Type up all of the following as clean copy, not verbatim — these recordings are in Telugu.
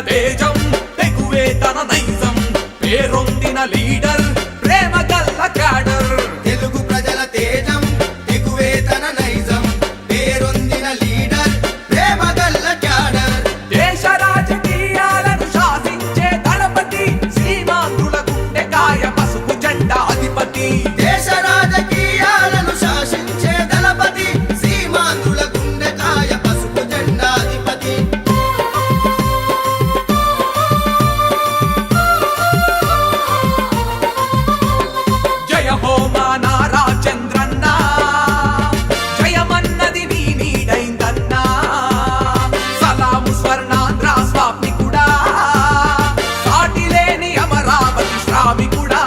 తేజం తెగువే తన నైజం పేరొందిన లీడర్ ప్రేమ గల్ల క్యాడర్ తెలుగు ప్రజల తేజం తెగువే తన నైజం పేరొందిన లీడర్ ప్రేమ గల్ల క్యాడర్ దేశ రాజకీయాలను శాసించే దళపతి సీమాంధ్రుల గుండెకాయ పసుపు జెండా అధిపతి దేశ రాజకీయాలను శాసించే దళపతి సీమాంధ్రుల గుండెకాయ పసుపు జెండా అధిపతి జయ హో మా నారా చంద్రన్న జయమన్నది నీ నీడైందన్నా సలాము స్వర్ణాంధ్ర స్వామికుడా సాటి లేని అమరావతి శ్రామికుడా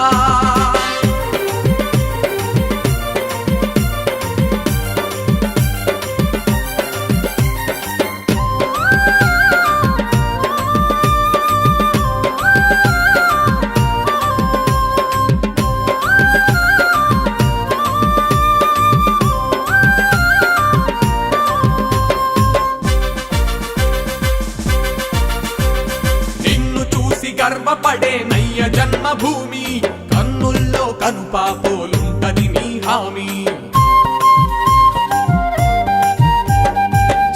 నిన్ను చూసి గర్వపడే నయ్య జన్మభూమి కన్నుల్లో కనుపాపోలుంటది నీ హామీ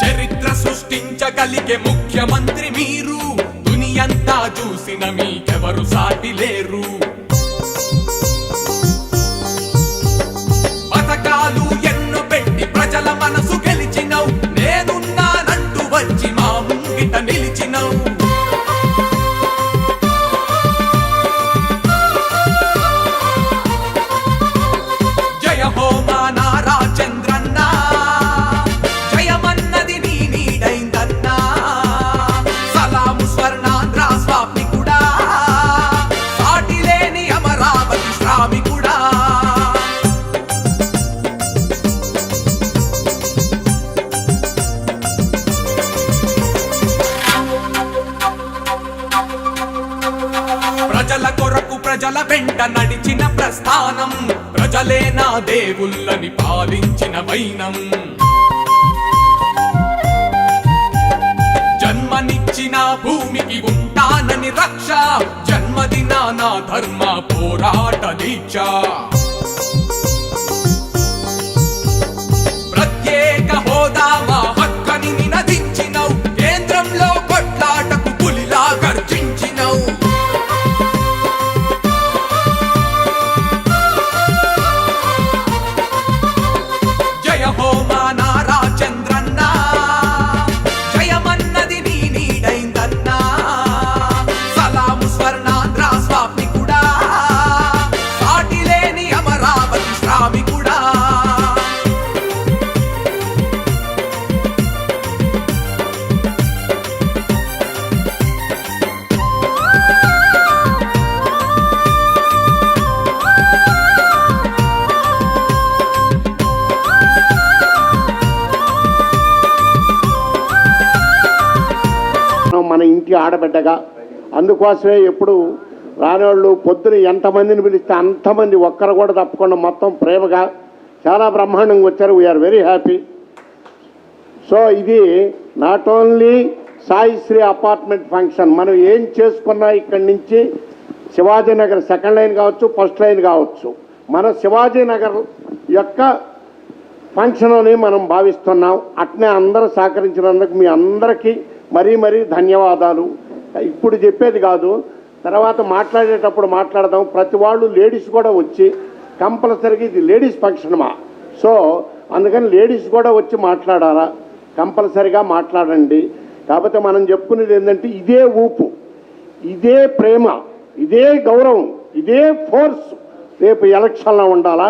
చరిత్ర సృష్టించగలిగే ముఖ్యమంత్రి మీరు దునియంతా చూసిన మీకెవరు సాటి లేరు పథకాలు ఎన్నో పెట్టి ప్రజల మనసు గెలిచినవు నేనున్నానంటూ వచ్చి మా ముంగిట నిలిచినవు జయ హో మా నారా చంద్రన్న జయమన్నది నీ నీడైందన్నా సలాము స్వర్ణాంధ్ర స్వామికుడా సాటి లేని అమరావతి శ్రామికుడా ప్రజల కొరకు ప్రజల వెంట నడిచిన ప్రస్థానం ప్రజలే నా దేవుళ్ళని పాలించిన వైనం జన్మనిచ్చిన భూమికి ఉంటానని రక్ష జన్మదిన నా ధర్మ పోరాట దీక్ష ప్రత్యేక హోదా మా హక్కని నినదించినవు కేంద్రంలో కొట్లాటకు పులిలా గర్జించినవు జయ హో మా నారా చంద్రన్న జయమన్నది నీ నీడైందన్నా సలాము స్వర్ణాంధ్ర స్వామికుడా సాటి లేని అమరావతి శ్రామికుడా మన ఇంటి ఆడబిడ్డగా అందుకోసమే ఎప్పుడు రానివాళ్ళు పొద్దున ఎంతమందిని పిలిస్తే అంతమంది ఒక్కరు కూడా తప్పకుండా మొత్తం ప్రేమగా చాలా బ్రహ్మాండంగా వచ్చారు. We are very happy. సో ఇది not only Saishree apartment function, మనం ఏం చేసుకున్నా ఇక్కడి నుంచి శివాజీనగర్ సెకండ్ లైన్ కావచ్చు, ఫస్ట్ లైన్ కావచ్చు, మన శివాజీనగర్ యొక్క ఫంక్షన్ అని మనం భావిస్తున్నాం. అట్నే అందరూ సహకరించినందుకు మీ అందరికీ మరీ మరీ ధన్యవాదాలు. ఇప్పుడు చెప్పేది కాదు, తర్వాత మాట్లాడేటప్పుడు మాట్లాడదాం. ప్రతి వాళ్ళు లేడీస్ కూడా వచ్చి కంపల్సరీగా ఇది లేడీస్ ఫంక్షన్మా, సో అందుకని లేడీస్ కూడా వచ్చి మాట్లాడాలా, కంపల్సరీగా మాట్లాడండి. కాకపోతే మనం చెప్పుకునేది ఏంటంటే ఇదే ఊపు, ఇదే ప్రేమ, ఇదే గౌరవం, ఇదే ఫోర్స్ రేపు ఎలక్షన్లో ఉండాలా.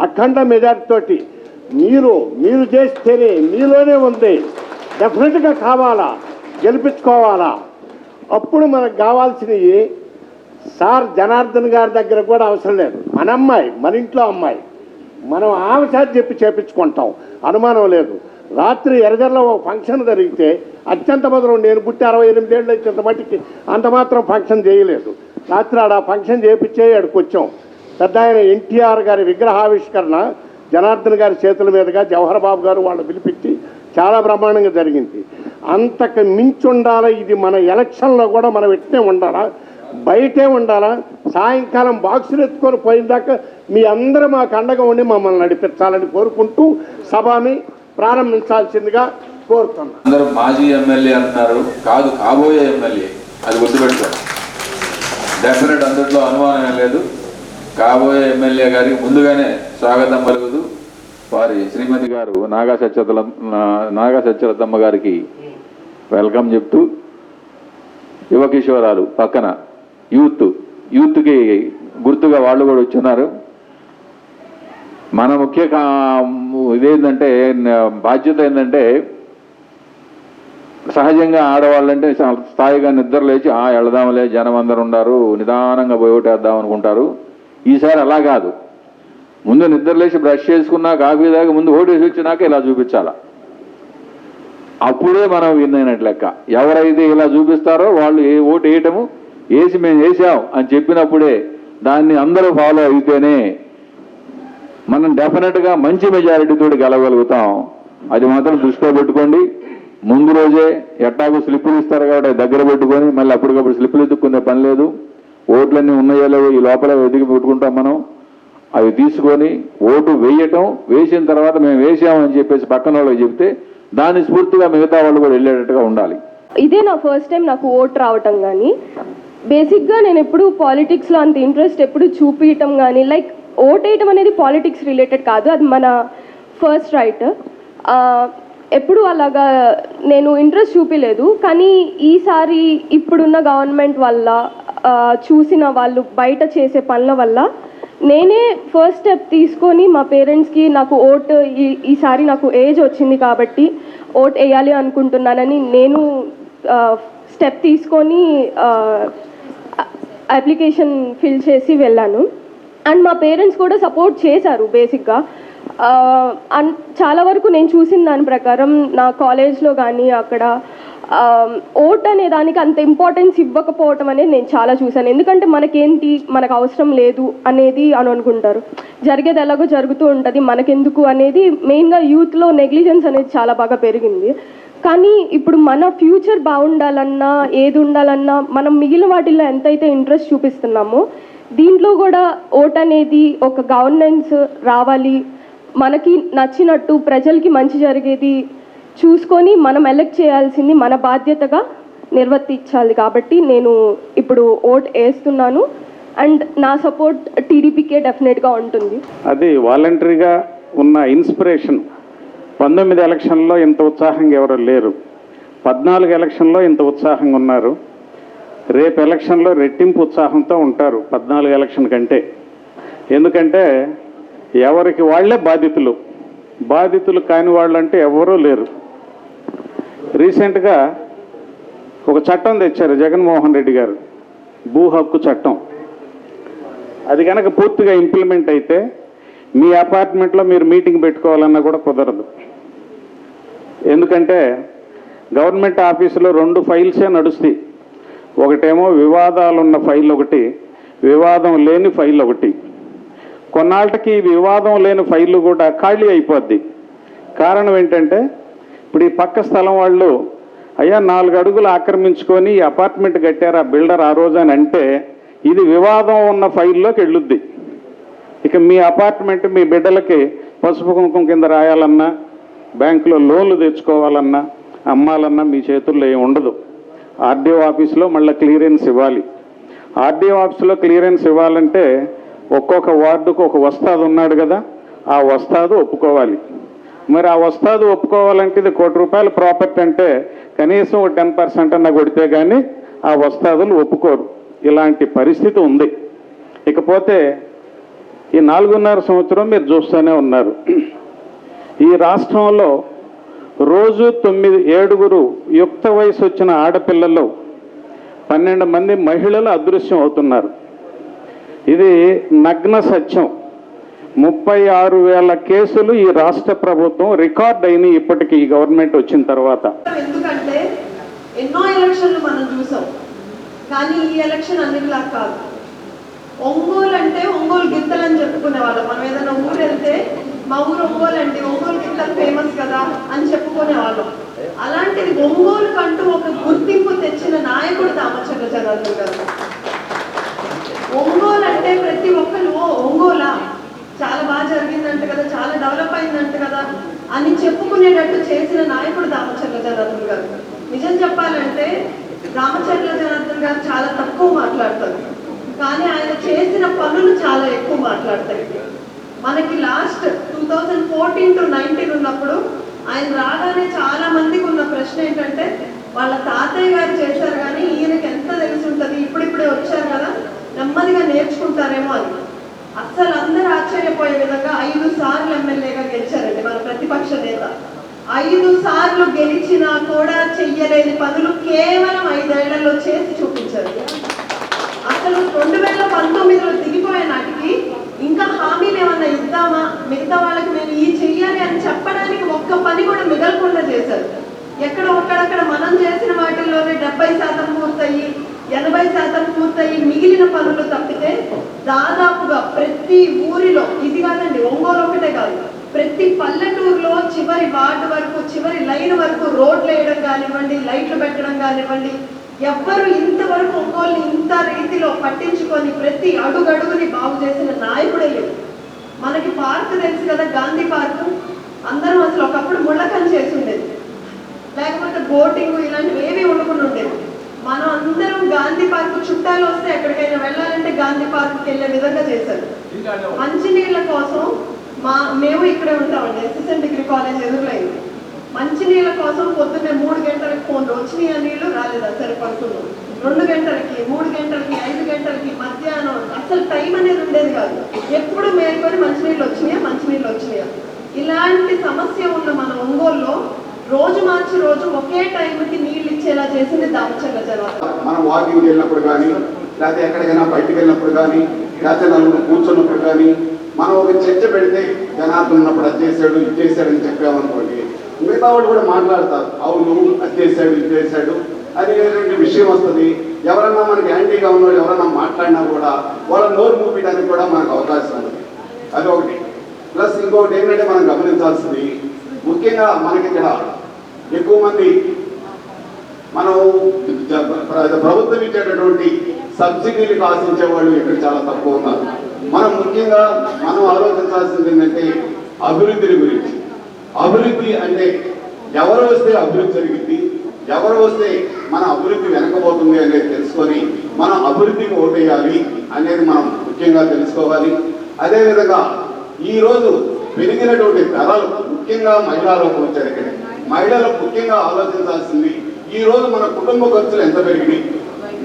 అఖండ మెజార్టీతోటి మీరు చేస్తేనే మీలోనే ఉంది, డెఫినెట్గా కావాలా, గెలిపించుకోవాలా. అప్పుడు మనకు కావాల్సినవి సార్ జనార్దన్ గారి దగ్గర కూడా అవసరం లేదు. మన అమ్మాయి, మన ఇంట్లో అమ్మాయి, మనం ఆమె చేత చెప్పి చేపించుకుంటాం, అనుమానం లేదు. రాత్రి ఎర్రజర్లో ఒక ఫంక్షన్ జరిగితే అత్యంత మొదలు నేను పుట్టి 68 ఏళ్ళు వచ్చేంత మట్టికి అంత మాత్రం ఫంక్షన్ చేయలేదు. రాత్రి ఆడ ఫంక్షన్ చేయించే అక్కడికి వచ్చాం. పెద్ద ఆయన ఎన్టీఆర్ గారి విగ్రహావిష్కరణ జనార్దన్ గారి చేతుల మీదుగా జవహర్ బాబు గారు వాళ్ళు పిలిపించి చాలా బ్రహ్మాండంగా జరిగింది. అంతకు మించి ఉండాలా. ఇది మన ఎలక్షన్లో కూడా మనం ఎట్నే ఉండాలా, బయటే ఉండాలా. సాయంకాలం బాక్సులు ఎత్తుకొని పోయిందాకా మీ అందరూ మాకు అండగా ఉండి మమ్మల్ని నడిపించాలని కోరుకుంటూ సభని ప్రారంభించాల్సిందిగా కోరుతున్నాను. అందరూ మాజీ ఎమ్మెల్యే అంటున్నారు, కాదు కాబోయే ఎమ్మెల్యే, అది గుర్తుపెట్టుకోండి. డెఫినెట్ అందులో అనుమానం ఏం లేదు. కాబోయే ఎమ్మెల్యే గారికి ముందుగానే స్వాగతం పలుకుతూ వారి శ్రీమతి గారు నాగా సత్యలతమ్మ గారికి వెల్కమ్ చెప్తూ, యువ కిషోరాలు పక్కన యూత్కి గుర్తుగా వాళ్ళు కూడా వచ్చున్నారు. మన ముఖ్య ఇదేంటంటే బాధ్యత ఏంటంటే, సహజంగా ఆడవాళ్ళంటే స్థాయిగా నిద్ర లేచి వెళదాంలే, జనం అందరు ఉన్నారు, నిదానంగా పోయి ఓటేద్దాం అనుకుంటారు. ఈసారి అలా కాదు. ముందు నిద్ర లేచి బ్రష్ చేసుకున్నా, కాఫీ దాకా ముందు ఓటేసి వచ్చినాక ఇలా చూపించాలా. అప్పుడే మనం విన్ అయినట్లు లెక్క. ఎవరైతే ఇలా చూపిస్తారో వాళ్ళు ఓటు వేయటము, వేసి మేము వేసాం అని చెప్పినప్పుడే దాన్ని అందరూ ఫాలో అయితేనే మనం డెఫినెట్గా మంచి మెజారిటీతో గెలవగలుగుతాం. అది మాత్రం దృష్టిలో పెట్టుకోండి. ముందు రోజే ఎట్టాగో స్లిప్పులు ఇస్తారు కాబట్టి దగ్గర పెట్టుకొని మళ్ళీ అప్పటికప్పుడు స్లిప్పులు ఎత్తుక్కునే పని లేదు. ఓట్లన్నీ ఉన్నాయో లేవో ఈ లోపల వెతికి పెట్టుకుంటాం మనం. అవి తీసుకొని ఓటు వేయటం, వేసిన తర్వాత మేము వేసామని చెప్పేసి పక్కన వాళ్ళకి చెప్తే దాని స్ఫూర్తిగా మిగతా వాళ్ళు కూడా వెళ్ళేటట్టుగా ఉండాలి. ఇదే నా ఫస్ట్ టైం నాకు ఓటు రావటం. కానీ బేసిక్గా నేను ఎప్పుడు పాలిటిక్స్లో అంత ఇంట్రెస్ట్ ఎప్పుడు చూపించటం కానీ, లైక్ ఓట్ వేయటం అనేది పాలిటిక్స్ రిలేటెడ్ కాదు, అది మన ఫస్ట్ రైట్. ఎప్పుడు అలాగా నేను ఇంట్రెస్ట్ చూపించలేదు. కానీ ఈసారి ఇప్పుడున్న గవర్నమెంట్ వల్ల, చూసిన వాళ్ళు బయట చేసే పనుల వల్ల నేనే ఫస్ట్ స్టెప్ తీసుకొని మా పేరెంట్స్కి నాకు ఓటు ఈసారి నాకు ఏజ్ వచ్చింది కాబట్టి ఓట్ వేయాలి అనుకుంటున్నానని నేను స్టెప్ తీసుకొని అప్లికేషన్ ఫిల్ చేసి వెళ్ళాను. అండ్ మా పేరెంట్స్ కూడా సపోర్ట్ చేశారు బేసిక్గా. చాలా వరకు నేను చూసిన దాని ప్రకారం నా కాలేజ్లో కానీ అక్కడ ఓట్ అనే దానికి అంత ఇంపార్టెన్స్ ఇవ్వకపోవటం అనేది నేను చాలా చూశాను. ఎందుకంటే మనకేంటి, మనకు అవసరం లేదు అనేది అని అనుకుంటారు. జరిగేది ఎలాగో జరుగుతూ ఉంటుంది, మనకెందుకు అనేది మెయిన్గా యూత్లో నెగ్లిజెన్స్ అనేది చాలా బాగా పెరిగింది. కానీ ఇప్పుడు మన ఫ్యూచర్ బాగుండాలన్నా, ఏది ఉండాలన్నా మనం మిగిలిన వాటిల్లో ఎంతైతే ఇంట్రెస్ట్ చూపిస్తున్నామో దీంట్లో కూడా ఓట్ అనేది ఒక గవర్నెన్స్ రావాలి, మనకి నచ్చినట్టు ప్రజలకి మంచి జరిగేది చూసుకొని మనం ఎలక్ట్ చేయాల్సింది మన బాధ్యతగా నిర్వర్తించాలి. కాబట్టి నేను ఇప్పుడు ఓట్ వేస్తున్నాను. అండ్ నా సపోర్ట్ టీడీపీకే డెఫినెట్గా ఉంటుంది. అది వాలంటరీగా ఉన్న ఇన్స్పిరేషన్. 19 ఎలక్షన్లో ఇంత ఉత్సాహంగా ఎవరు లేరు, 14 ఎలక్షన్లో ఇంత ఉత్సాహంగా ఉన్నారు. రేపు ఎలక్షన్లో రెట్టింపు ఉత్సాహంతో ఉంటారు 14 ఎలక్షన్ కంటే. ఎందుకంటే ఎవరికి వాళ్లే బాధితులు కాని వాళ్ళంటే ఎవరూ లేరు. రీసెంట్గా ఒక చట్టం తెచ్చారు జగన్మోహన్ రెడ్డి గారు, భూ హక్కు చట్టం. అది కనుక పూర్తిగా ఇంప్లిమెంట్ అయితే మీ అపార్ట్మెంట్లో మీరు మీటింగ్ పెట్టుకోవాలన్నా కూడా కుదరదు. ఎందుకంటే గవర్నమెంట్ ఆఫీసులో 2 ఫైల్సే నడుస్తాయి. ఒకటేమో వివాదాలున్న ఫైల్ ఒకటి, వివాదం లేని ఫైల్ ఒకటి. కొన్నాళ్ళకి వివాదం లేని ఫైళ్ళు కూడా ఖాళీ అయిపోద్ది. కారణం ఏంటంటే ఇప్పుడు ఈ పక్క స్థలం వాళ్ళు అయ్యా 4 అడుగులు ఆక్రమించుకొని ఈ అపార్ట్మెంట్ కట్టారు ఆ బిల్డర్ ఆ రోజు అని అంటే ఇది వివాదం ఉన్న ఫైల్లోకి వెళ్ళుద్ది. ఇక మీ అపార్ట్మెంట్ మీ బిడ్డలకి పసుపు కుంకుమ కింద రాయాలన్నా, బ్యాంకులో లోన్లు తెచ్చుకోవాలన్నా, అమ్మాలన్నా మీ చేతుల్లో ఏమి ఉండదు. ఆర్డీఓ ఆఫీస్లో మళ్ళీ క్లియరెన్స్ ఇవ్వాలి. ఆర్డీఓ ఆఫీస్లో క్లియరెన్స్ ఇవ్వాలంటే ఒక్కొక్క వార్డుకు ఒక వస్తాదు ఉన్నాడు కదా, ఆ వస్తాదు ఒప్పుకోవాలి. మరి ఆ వస్తాదు ఒప్పుకోవాలంటే ఇది ₹1 కోటి ప్రాపర్టీ అంటే కనీసం 10% అన్న కొడితే కానీ ఆ వస్తాదులు ఒప్పుకోరు. ఇలాంటి పరిస్థితి ఉంది. ఇకపోతే ఈ 4.5 సంవత్సరం మీరు చూస్తూనే ఉన్నారు. ఈ రాష్ట్రంలో రోజు 7 యుక్త వయసు వచ్చిన ఆడపిల్లలు 12 మంది మహిళలు అదృశ్యం అవుతున్నారు. ఇది నగ్న సత్యం. 36,000 కేసులు ఈ రాష్ట్ర ప్రభుత్వం రికార్డ్ అయినాయి ఇప్పటికీ ఈ గవర్నమెంట్ వచ్చిన తర్వాత. ఎందుకంటే ఎన్నో ఎలక్షన్లు మనం చూసాం, కానీ ఈ ఎలక్షన్ అన్నిటిలా కాదు. ఒంగోలు అంటే ఒంగోలు గిత్తలు అని చెప్పుకునే వాళ్ళం. మనం ఏదైనా ఊరు వెళ్తే మా ఊరు ఒంగోలు అంటే ఒంగోలు గిత్తలు ఫేమస్ కదా అని చెప్పుకునే వాళ్ళం. అలాంటిది ఒంగోలు జనార్దన్ గారు. ఒంగోలు అంటే ప్రతి ఒక్కరు ఒంగోలా చాలా బాగా జరిగిందంట కదా, చాలా డెవలప్ అయిందంట కదా అని చెప్పుకునేటట్టు చేసిన నాయకుడు రామచంద్ర జనార్దన్ గారు. నిజం చెప్పాలంటే రామచంద్ర జనార్దన్ గారు చాలా తక్కువ మాట్లాడతారు, కానీ ఆయన చేసిన పనులు చాలా ఎక్కువ మాట్లాడతారు. మనకి లాస్ట్ 2014 to 19 ఉన్నప్పుడు ఆయన రాగానే చాలా మందికి ఉన్న ప్రశ్న ఏంటంటే వాళ్ళ తాతయ్య గారు చేశారు కానీ ఈయనకి ఎంత తెలిసి ఉంటుంది, ఇప్పుడిప్పుడే వచ్చారు కదా నెమ్మదిగా నేర్చుకుంటారేమో అని. అసలు అందరూ ఆశ్చర్యపోయే విధంగా 5 సార్లు ఎమ్మెల్యేగా గెలిచారండి మన ప్రతిపక్ష నేత. 5 సార్లు గెలిచినా కూడా చెయ్యలేని పనులు కేవలం 5 ఏళ్లలో చేసి చూపించారు. అసలు 2019లో దిగిపోయే నాటికి ఇంకా హామీలు ఏమన్నా ఇద్దామా, మిగతా వాళ్ళకి మేము ఈ చెయ్యాలి అని చెప్పడానికి ఒక్క పని కూడా మిగలకుండా చేశారు. ఎక్కడో ఒక్కడక్కడ మనం చేసిన వాటిల్లోనే 70% పూర్తయి 80% పూర్తయి మిగిలిన పనులు తప్పితే దాదాపుగా ప్రతి ఊరిలో, ఇది కాదండి ఒంగోలు ఒకటే కాదు, ప్రతి పల్లెటూరులో చివరి వార్డు వరకు చివరి లైన్ వరకు రోడ్లు వేయడం కానివ్వండి, లైట్లు పెట్టడం కానివ్వండి, ఎవ్వరు ఇంతవరకు ఒంగోలుని ఇంత రీతిలో పట్టించుకొని ప్రతి అడుగడుగుని బాగు చేసిన నాయకుడే లేదు. మనకి పార్క్ తెలుసు కదా, గాంధీ పార్క్. అందరం అసలు ఒకప్పుడు ముళ్ళకని చేసి ఉండేది, లేకపోతే బోటింగ్ ఇలాంటివి ఏవి ఉండకుండా ఉండేది. మనం అందరం గాంధీ పార్క్ చుట్టాలు వస్తే ఎక్కడికైనా వెళ్ళాలంటే గాంధీ పార్క్కి వెళ్ళే విధంగా చేశారు. మంచినీళ్ళ కోసం మేము ఇక్కడే ఉంటామండి, అసిస్టెంట్ డిగ్రీ కాలేజ్ ఎదురులైంది. మంచినీళ్ళ కోసం పొద్దున్నే 3 గంటలకు ఫోన్లు వచ్చినాయి, నీళ్ళు రాలేదా సరే పడుతున్నాం, 2 గంటలకి 3 గంటలకి 5 గంటలకి మధ్యాహ్నం అసలు టైం అనేది ఉండేది కాదు. ఎప్పుడు మేల్కొని మంచినీళ్ళు వచ్చినాయా. ఇలాంటి సమస్య ఉన్న మన ఒంగోలులో రోజు మార్చి రోజు ఒకే టైంకి నీళ్ళు ఇచ్చేలా చేసింది దామచర్ల జనార్దన్. మనం వాకింగ్కి వెళ్ళినప్పుడు కానీ, లేకపోతే ఎక్కడికైనా బయటకు వెళ్ళినప్పుడు కానీ, లేకపోతే నలుగురు కూర్చున్నప్పుడు కానీ, మనం ఒక చర్చ పెడితే జనార్దన్ ఉన్నప్పుడు అది చేశాడు ఇది చేశాడు అని చెప్పామనుకోండి, మిగతా వాళ్ళు కూడా మాట్లాడతారు, అవును అది చేశాడు ఇది చేశాడు అనేటువంటి విషయం వస్తుంది. ఎవరన్నా మనకి యాంటీగా ఉన్నవాళ్ళు ఎవరన్నా మాట్లాడినా కూడా వాళ్ళ నోరు మూపించడానికి కూడా మనకు అవకాశం ఉంది. అదొకటి. ప్లస్ ఇంకొకటి ఏంటంటే మనం గమనించాల్సింది, ముఖ్యంగా మనకి ఇక్కడ ఎక్కువ మంది మనం ప్రభుత్వం ఇచ్చేటటువంటి సబ్సిడీలకు ఆశించే వాళ్ళు ఇక్కడ చాలా తక్కువ ఉన్నారు. మనం ముఖ్యంగా ఆలోచించాల్సింది ఏంటంటే అభివృద్ధిని గురించి. అభివృద్ధి అంటే ఎవరు వస్తే అభివృద్ధి జరిగింది, ఎవరు వస్తే మన అభివృద్ధి వెనకపోతుంది అనేది తెలుసుకొని మనం అభివృద్ధికి ఓటేయాలి అనేది మనం ముఖ్యంగా తెలుసుకోవాలి. అదేవిధంగా ఈరోజు పెరిగినటువంటి ధరలు ముఖ్యంగా మహిళలకు వచ్చారు. ఇక్కడ మహిళలు ముఖ్యంగా ఆలోచించాల్సింది, ఈ రోజు మన కుటుంబ ఖర్చులు ఎంత పెరిగినాయి,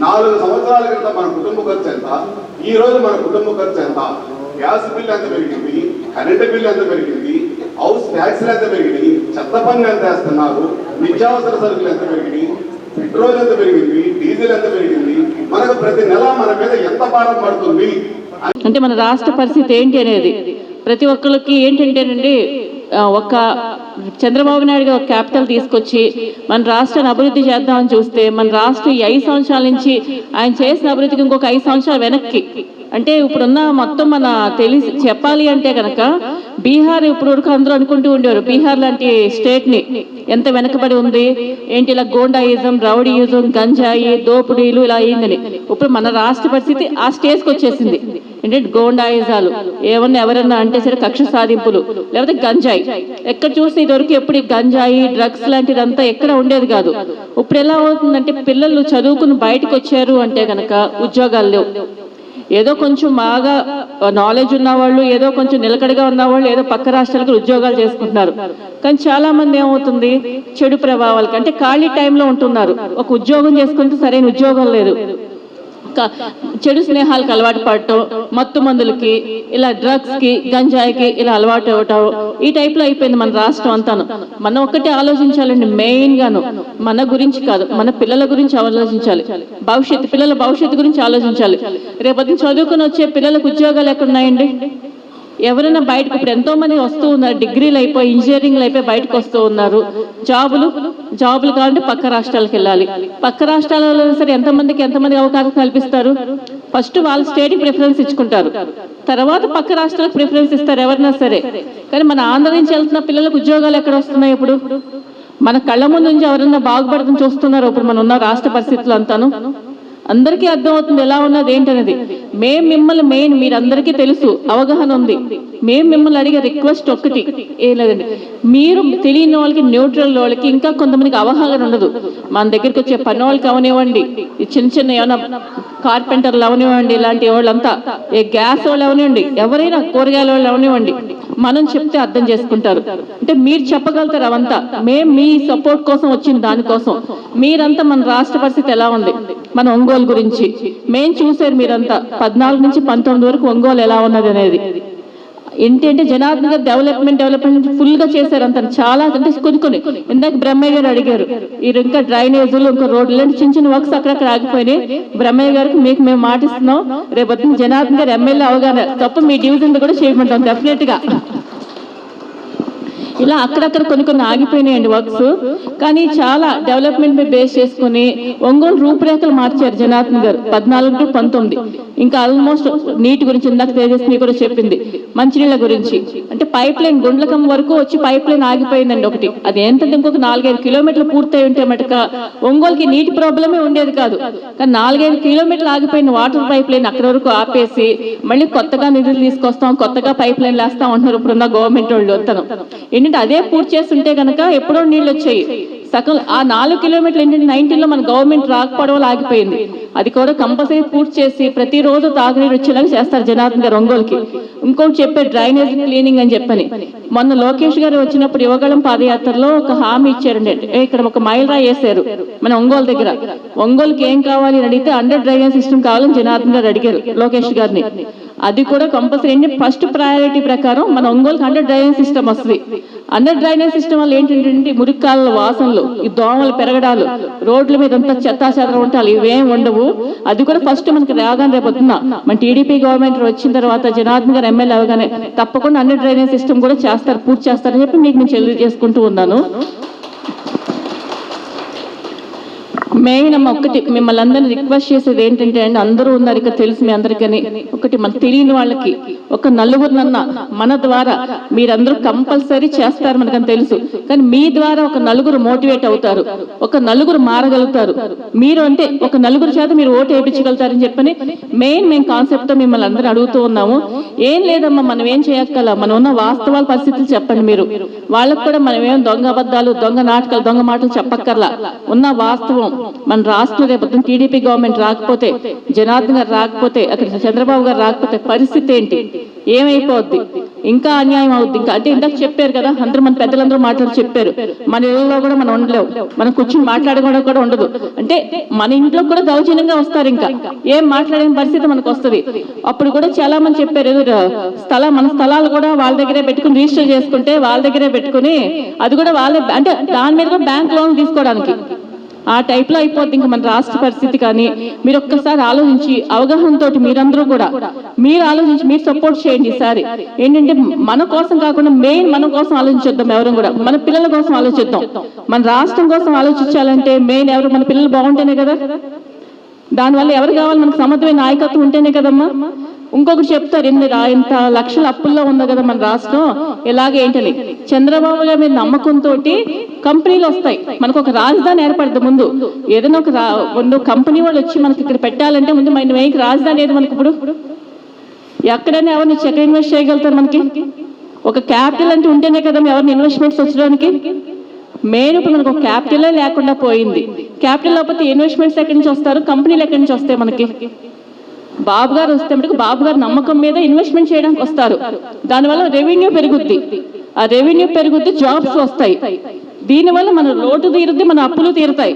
4 సంవత్సరాల క్రితం మన కుటుంబ ఖర్చు ఎంత, ఈ రోజు మన కుటుంబ ఖర్చు ఎంత, గ్యాస్ బిల్ ఎంత పెరిగింది, కరెంటు బిల్ ఎంత పెరిగింది, హౌస్ ట్యాక్స్లు ఎంత పెరిగినాయి, చెత్త పన్ను ఎంత వేస్తున్నారు, నిత్యావసర సరుకులు ఎంత పెరిగినాయి, పెట్రోల్ ఎంత పెరిగింది, డీజిల్ ఎంత పెరిగింది, మనకు ప్రతి నెల మన మీద ఎంత భారం పడుతుంది అంటే మన రాష్ట్ర పరిస్థితి ఏంటి అనేది ప్రతి ఒక్కరికి ఏంటంటేనండి, ఒక చంద్రబాబు నాయుడు గారు క్యాపిటల్ తీసుకొచ్చి మన రాష్ట్రాన్ని అభివృద్ధి చేద్దామని చూస్తే మన రాష్ట్రం ఈ 5 సంవత్సరాల నుంచి ఆయన చేసిన అభివృద్ధికి ఇంకొక 5 సంవత్సరాలు వెనక్కి. అంటే ఇప్పుడున్న మొత్తం మన తెలిసి చెప్పాలి అంటే కనుక బీహార్ ఇప్పుడు వరకు అందరూ అనుకుంటూ ఉండేవారు బీహార్ లాంటి స్టేట్ని ఎంత వెనకబడి ఉంది ఏంటి, ఇలా గోండాయిజం, రౌడీయిజం, గంజాయి, దోపిడీలు ఇలా అయిందని. ఇప్పుడు మన రాష్ట్ర పరిస్థితి ఆ స్టేజ్కి వచ్చేసింది. ఏంటంటే గోండాయిజాలు ఏమన్నా ఎవరన్నా అంటే సరే కక్ష సాధింపులు, లేకపోతే గంజాయి. ఎక్కడ చూస్తే ఇదివరకు ఎప్పుడు గంజాయి డ్రగ్స్ లాంటిదంతా ఎక్కడ ఉండేది కాదు. ఇప్పుడు ఎలా అవుతుందంటే పిల్లలు చదువుకుని బయటకు వచ్చారు అంటే కనుక ఉద్యోగాలు లేవు. ఏదో కొంచెం బాగా నాలెడ్జ్ ఉన్నవాళ్ళు, ఏదో కొంచెం నిలకడగా ఉన్నవాళ్ళు ఏదో పక్క రాష్ట్రాలకు ఉద్యోగాలు చేసుకుంటున్నారు. కానీ చాలా మంది ఏమవుతుంది, చెడు ప్రభావాలకి అంటే ఖాళీ టైంలో ఉంటున్నారు. ఒక ఉద్యోగం చేసుకుంటే సరైన ఉద్యోగం లేదు, చెడు స్నేహాలకు అలవాటు పడటం, మత్తు మందులకి, ఇలా డ్రగ్స్కి, గంజాయికి ఇలా అలవాటు అవ్వటం, ఈ టైప్లో అయిపోయింది మన రాష్ట్రం అంతాను. మనం ఒక్కటే ఆలోచించాలండి, మెయిన్గాను మన గురించి కాదు, మన పిల్లల గురించి ఆలోచించాలి. పిల్లల భవిష్యత్తు గురించి ఆలోచించాలి. రేపొద్దున చదువుకుని వచ్చే పిల్లలకు ఉద్యోగాలు ఎక్కడున్నాయండి? ఎవరైనా బయటకు ఇప్పుడు ఎంతో మంది వస్తూ ఉన్నారు, డిగ్రీలు అయిపోయి ఇంజనీరింగ్లు అయిపోయి బయటకు వస్తూ ఉన్నారు. జాబులు కావాలంటే పక్క రాష్ట్రాలకు వెళ్ళాలి. పక్క రాష్ట్రాలలో సరే ఎంతమందికి అవకాశం కల్పిస్తారు? ఫస్ట్ వాళ్ళ స్టేట్కి ప్రిఫరెన్స్ ఇచ్చుకుంటారు, తర్వాత పక్క రాష్ట్రాలకు ప్రిఫరెన్స్ ఇస్తారు ఎవరైనా సరే. కానీ మన ఆంధ్ర నుంచి వెళ్తున్న పిల్లలకు ఉద్యోగాలు ఎక్కడ వస్తున్నాయి? ఇప్పుడు మన కళ్ళ ముందు నుంచి ఎవరైనా బాగుపడతాం చూస్తున్నారు ఇప్పుడు మనం ఉన్న రాష్ట్ర పరిస్థితులు అంతాను. అందరికీ అర్థమవుతుంది ఎలా ఉన్నది ఏంటనేది. మేము మిమ్మల్ని మెయిన్ మీరందరికీ తెలుసు, అవగాహన ఉంది. మేము మిమ్మల్ని అడిగే రిక్వెస్ట్ ఒక్కటి ఏం లేదండి, మీరు తెలియని వాళ్ళకి, న్యూట్రల్ వాళ్ళకి, ఇంకా కొంతమందికి అవగాహన ఉండదు. మన దగ్గరికి వచ్చే పని వాళ్ళకి అవనివ్వండి, ఈ చిన్న చిన్న ఏమైనా కార్పెంటర్లు అవనివ్వండి, ఇలాంటి వాళ్ళంతా, ఏ గ్యాస్ వాళ్ళు అవనివ్వండి, ఎవరైనా కూరగాయల వాళ్ళు అవనివ్వండి, మనం చెప్తే అర్థం చేసుకుంటారు. అంటే మీరు చెప్పగలుగుతారు అవంతా. మేము మీ సపోర్ట్ కోసం వచ్చిన దానికోసం. మీరంతా మన రాష్ట్ర పరిస్థితి ఎలా ఉంది, మన ఒంగోలు గురించి మేము చూసారు. మీరంతా 14 నుంచి 19 వరకు ఒంగోలు ఎలా ఉన్నది అనేది ఏంటంటే జనార్దన్ గారు డెవలప్మెంట్ ఫుల్గా చేశారు అంత. చాలా అంటే కొన్ని ఇందాక బ్రహ్మయ్య గారు అడిగారు, ఇంకా డ్రైనేజీలు, ఇంకా రోడ్లు, ఇలాంటి చిన్న చిన్న వర్క్స్ అక్కడక్కడ ఆగిపోయినాయి. బ్రహ్మయ్య గారికి మీకు మేము మాటిస్తున్నాం, రేపు జనార్దన్ గారు ఎమ్మెల్యే అవగానే తప్ప మీ డివిజన్ కూడా చేయమంటాం డెఫినెట్గా. ఇలా అక్కడక్కడ కొన్ని ఆగిపోయినాయండి వర్క్స్. కానీ చాలా డెవలప్మెంట్ మీద బేస్ చేసుకుని ఒంగోలు రూపురేఖలు మార్చారు జనార్దన్ గారు 14 to 19. ఇంకా ఆల్మోస్ట్ నీటి గురించి ఇందాక తేజస్వి కూడా చెప్పింది, మంచినీళ్ళ గురించి. అంటే పైప్ లైన్ గుండ్లకం వరకు వచ్చి పైప్ లైన్ ఆగిపోయిందండి ఒకటి. అది ఏంటంటే ఇంకొక 4-5 కిలోమీటర్లు పూర్తయి ఉంటే మటుక ఒంగోలుకి నీటి ప్రాబ్లమే ఉండేది కాదు. కానీ 4-5 కిలోమీటర్లు ఆగిపోయిన వాటర్ పైప్ లైన్ అక్కడ వరకు ఆపేసి మళ్ళీ కొత్తగా నిధులు తీసుకొస్తాం, కొత్తగా పైప్ లైన్ వేస్తాం అంటున్నారు ఇప్పుడున్న గవర్నమెంట్ వాళ్ళు. వస్తాను ఏంటంటే అదే పూర్తి చేస్తుంటే కనుక ఎప్పుడో నీళ్ళు వచ్చాయి. సగం ఆ 4 కిలోమీటర్లు ఏంటంటే 19లో మన గవర్నమెంట్ రాకపోవడం ఆగిపోయింది. అది కూడా కంపల్సరీ పూర్తి చేసి ప్రతిరోజు తాగునీరు వచ్చేలాగా చేస్తారు జనార్దన్ గారు ఒంగోలుకి. ఇంకోటి చెప్పే డ్రైనేజ్ క్లీనింగ్ అని చెప్పని మొన్న లోకేష్ గారు వచ్చినప్పుడు యువగళం పాదయాత్రలో ఒక హామీ ఇచ్చారండి. ఇక్కడ ఒక మైలురా వేశారు మన ఒంగోలు దగ్గర. ఒంగోలుకి ఏం కావాలి అని అడిగితే అండర్ డ్రైనేజ్ సిస్టమ్ కావాలని జనార్దన్ గారు అడిగారు లోకేష్ గారిని. అది కూడా కంపల్సరీ ఏంటంటే ఫస్ట్ ప్రయారిటీ ప్రకారం మన ఒంగోలుకి అండర్ డ్రైనేజ్ సిస్టమ్ వస్తుంది. అండర్ డ్రైనేజ్ సిస్టమ్ వల్ల ఏంటంటే మురికాల వాసనలు, ఈ దోమలు పెరగడాలు, రోడ్ల మీద అంతా చెత్తాచెదరం ఉంటాయి, ఇవేం ఉండవు. అది కూడా ఫస్ట్ మనకి రాగానే రేపొద్దున మన టీడీపీ గవర్నమెంట్ వచ్చిన తర్వాత జనార్దన్ గారు ఎమ్మెల్యే అవగానే తప్పకుండా అండర్ డ్రైనేజ్ సిస్టమ్ కూడా చేస్తారు, పూర్తి చేస్తారని చెప్పి మీకు నేను తెలియజేసుకుంటూ ఉన్నాను. మెయిన్ అమ్మ ఒకటి మిమ్మల్ని అందరినీ రిక్వెస్ట్ చేసేది ఏంటంటే అండి, అందరూ ఉన్నారు ఇక్కడ తెలుసు మీ అందరికీ. ఒకటి మన తెలియని వాళ్ళకి ఒక నలుగురినన్నా మన ద్వారా మీరందరూ కంపల్సరీ చేస్తారు మనకని తెలుసు. కానీ మీ ద్వారా ఒక నలుగురు మోటివేట్ అవుతారు, ఒక నలుగురు మారగలుగుతారు. మీరు అంటే ఒక నలుగురు చేత మీరు ఓటు వేయించగలుగుతారని చెప్పని మేము కాన్సెప్ట్ తో మిమ్మల్ని అందరూ అడుగుతూ ఉన్నాము. ఏం లేదమ్మా, మనం ఏం చేయక్కల, మనం ఉన్న వాస్తవాల పరిస్థితులు చెప్పండి మీరు. వాళ్ళకు కూడా మనం ఏం దొంగ అబద్ధాలు, దొంగ నాటకాలు, దొంగ మాటలు చెప్పక్కర్లా. ఉన్న వాస్తవం మన రాష్ట్రం రేపు టీడీపీ గవర్నమెంట్ రాకపోతే, జనార్దన్ గారు రాకపోతే, అక్కడ చంద్రబాబు గారు రాకపోతే పరిస్థితి ఏంటి, ఏమైపోద్ది, ఇంకా అన్యాయం అవుద్ది. ఇంకా అంటే ఇందాక చెప్పారు కదా, అందరూ మన పెద్దలందరూ మాట్లాడి చెప్పారు, మన ఇళ్ళలో కూడా మనం ఉండలేవు, మనం కూర్చొని మాట్లాడుకోవడం కూడా ఉండదు. అంటే మన ఇంట్లో కూడా దౌర్జన్యంగా వస్తారు, ఇంకా ఏం మాట్లాడే పరిస్థితి మనకు వస్తుంది. అప్పుడు కూడా చాలా మంది చెప్పారు, మన స్థలాలు కూడా వాళ్ళ దగ్గరే పెట్టుకుని రిజిస్టర్ చేసుకుంటే వాళ్ళ దగ్గరే పెట్టుకుని అది కూడా వాళ్ళే, అంటే దాని మీద కూడా బ్యాంక్ లోన్ తీసుకోవడానికి ఆ టైప్లో అయిపోద్ది ఇంకా మన రాష్ట్ర పరిస్థితి. కానీ మీరు ఒక్కసారి ఆలోచించి అవగాహనతో మీరందరూ కూడా మీరు ఆలోచించి మీరు సపోర్ట్ చేయండి. ఈసారి ఏంటంటే మన కోసం కాకుండా మెయిన్ మన కోసం ఆలోచించొద్దాం, ఎవరు కూడా మన పిల్లల కోసం ఆలోచిద్దాం. మన రాష్ట్రం కోసం ఆలోచించాలంటే మెయిన్ ఎవరు, మన పిల్లలు బాగుంటేనే కదా. దానివల్ల ఎవరు కావాలి, మనకు సమర్థమైన నాయకత్వం ఉంటేనే కదమ్మా. ఇంకొకటి చెప్తారు, ఇంత లక్షల అప్పుల్లో ఉంది కదా మన రాష్ట్రం, ఎలాగే ఏంటని. చంద్రబాబు గారి మీద నమ్మకంతో కంపెనీలు వస్తాయి, మనకు ఒక రాజధాని ఏర్పడుతుంది. ముందు ఏదైనా ముందు కంపెనీ వాళ్ళు వచ్చి మనకి ఇక్కడ పెట్టాలంటే ముందు మన రాజధాని ఏది మనకి ఇప్పుడు ఎక్కడైనా ఎవరిని చెక్ ఇన్వెస్ట్ చేయగలుగుతారు. మనకి ఒక క్యాపిటల్ అంటే ఉంటేనే కదా ఎవరిని ఇన్వెస్ట్మెంట్స్ వచ్చడానికి. మెయిన్ ఇప్పుడు మనకు ఒక క్యాపిటలే లేకుండా పోయింది. క్యాపిటల్ లేకపోతే ఇన్వెస్ట్మెంట్స్ ఎక్కడి నుంచి వస్తారు, కంపెనీలు ఎక్కడి నుంచి వస్తాయి మనకి. బాబు గారు వస్తే మటుకు బాబు గారు నమ్మకం మీద ఇన్వెస్ట్మెంట్ చేయడానికి వస్తారు. దానివల్ల రెవెన్యూ పెరుగుద్ది, ఆ రెవెన్యూ పెరుగుద్ది, జాబ్స్ వస్తాయి. దీనివల్ల మన లోటు తీరుద్ది, మన అప్పులు తీరుతాయి.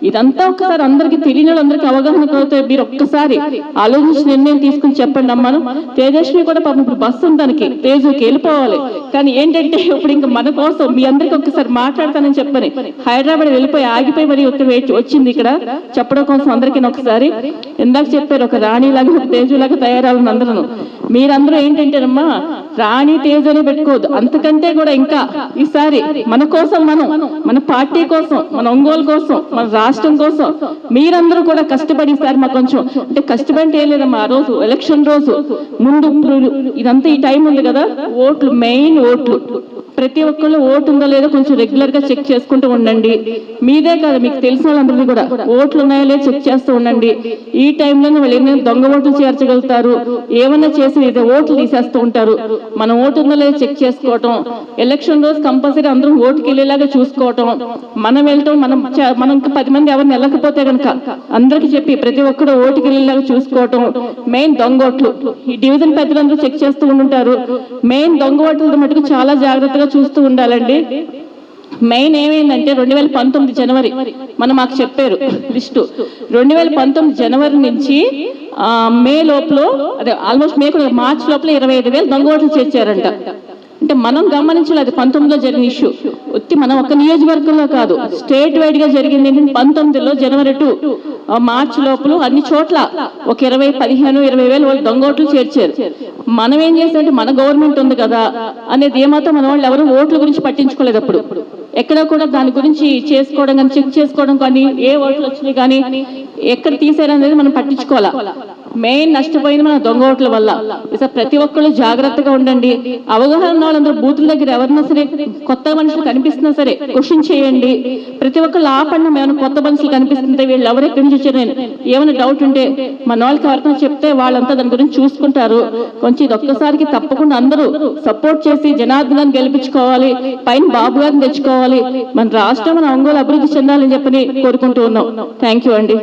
ఇదంతా ఒక్కసారి అందరికీ తెలియని వాళ్ళందరికీ అవగాహన అవుతాయి. మీరు ఒక్కసారి ఆలోచించి నిర్ణయం తీసుకుని చెప్పండి అమ్మాను. తేజస్వి కూడా పాపం ఇప్పుడు బస్సు ఉందానికి తేజుకి వెళ్ళిపోవాలి. కానీ ఏంటంటే ఇప్పుడు ఇంకా మన కోసం మీ అందరికీ ఒక్కసారి మాట్లాడతానని చెప్పని హైదరాబాద్ వెళ్ళిపోయి ఆగిపోయి మరి వచ్చింది ఇక్కడ చెప్పడం కోసం అందరికీ ఒకసారి. ఇందాక చెప్పారు ఒక రాణిలాగా ఒక తేజులాగా తయారవ్వాలని అందరూ. మీరందరూ ఏంటంటేనమ్మా రాణి తేజు అని పెట్టుకోవద్దు, అంతకంటే కూడా ఇంకా ఈసారి మన కోసం, మన పార్టీ కోసం, మన ఒంగోలు కోసం, మన రాష్ట్రం కోసం మీరందరూ కూడా కష్టపడి ఈసారి మాకు కొంచెం అంటే కష్టపడి ఏం లేదమ్మా. ఆ రోజు ఎలక్షన్ రోజు ముందు ఇదంతా ఈ టైం ఉంది కదా, ఓట్లు మెయిన్ ఓట్లు ప్రతి ఒక్కళ్ళు ఓటు ఉందో లేదో కొంచెం రెగ్యులర్గా చెక్ చేసుకుంటూ ఉండండి. మీదే కాదు, మీకు తెలిసిన వాళ్ళందరినీ కూడా ఓట్లు ఉన్నాయో లేదో చెక్ చేస్తూ ఉండండి. ఈ టైంలోనే వాళ్ళు ఏమైనా దొంగ ఓట్లు చేర్చగలుగుతారు, ఏమన్నా చేసి ఇదే ఓట్లు తీసేస్తూ ఉంటారు. మనం ఓటు ఉందో లేదో చెక్ చేసుకోవటం, ఎలక్షన్ రోజు కంపల్సరీ అందరం ఓటుకి వెళ్ళేలాగా చూసుకోవటం, మనం వెళ్ళటం, మనం 10 మంది ఎవరిని వెళ్ళకపోతే కనుక అందరికీ చెప్పి ప్రతి ఒక్కరు ఓటుకి వెళ్ళేలాగా చూసుకోవటం. మెయిన్ దొంగ ఓట్లు ఈ డివిజన్ పెద్దలందరూ చెక్ చేస్తూ ఉంటుంటారు. మెయిన్ దొంగ ఓట్లతో మటుకు చాలా జాగ్రత్తగా చూస్తూ ఉండాలండి. మెయిన్ ఏమైందంటే 2019 జనవరి మాకు చెప్పారు లిస్టు. 2019 జనవరి నుంచి మే లోపల, అదే ఆల్మోస్ట్ మార్చి లోపల 25,000 దొంగ ఓట్లు చేర్చారంట. అంటే మనం గమనించలేదు 19లో జరిగిన ఇష్యూ. వచ్చి మనం ఒక నియోజకవర్గంలో కాదు, స్టేట్ వైడ్ గా జరిగింది. 19లో జనవరి 2 మార్చి లోపల అన్ని చోట్ల ఒక 15,000-20,000 వాళ్ళు దొంగ ఓట్లు చేర్చారు. మనం ఏం చేస్తామంటే మన గవర్నమెంట్ ఉంది కదా అనేది ఏమాత్రం మన వాళ్ళు ఎవరు ఓట్ల గురించి పట్టించుకోలేదు. అప్పుడు ఎక్కడ కూడా దాని గురించి చేసుకోవడం కానీ, చెక్ చేసుకోవడం కానీ, ఏ ఓట్లు వచ్చినాయి కానీ ఎక్కడ తీసారనేది మనం పట్టించుకోవాలా. మెయిన్ నష్టపోయింది మన దొంగ ఓట్ల వల్ల. ప్రతి ఒక్కళ్ళు జాగ్రత్తగా ఉండండి. అవగాహన ఉన్న వాళ్ళందరూ బూతుల దగ్గర ఎవరైనా సరే కొత్త మనుషులు కనిపిస్తున్నా సరే క్వశ్చన్ చేయండి. ప్రతి ఒక్కళ్ళు ఆపండి, ఏమైనా కొత్త మనుషులు కనిపిస్తుంటే వీళ్ళు ఎవరు ఎక్కడి నుంచి వచ్చారు, ఏమైనా డౌట్ ఉంటే మన వాళ్ళకి ఎవరికైనా చెప్తే వాళ్ళంతా దాని గురించి చూసుకుంటారు. కొంచెం ఇది ఒక్కసారికి తప్పకుండా అందరూ సపోర్ట్ చేసి జనార్దనాన్ని గెలిపించుకోవాలి, పైన బాబు గారిని తెచ్చుకోవాలి. మన రాష్ట్రం, మన ఒంగోలు అభివృద్ధి చెందాలని చెప్పని కోరుకుంటూ ఉన్నాం. థ్యాంక్ యూ అండి.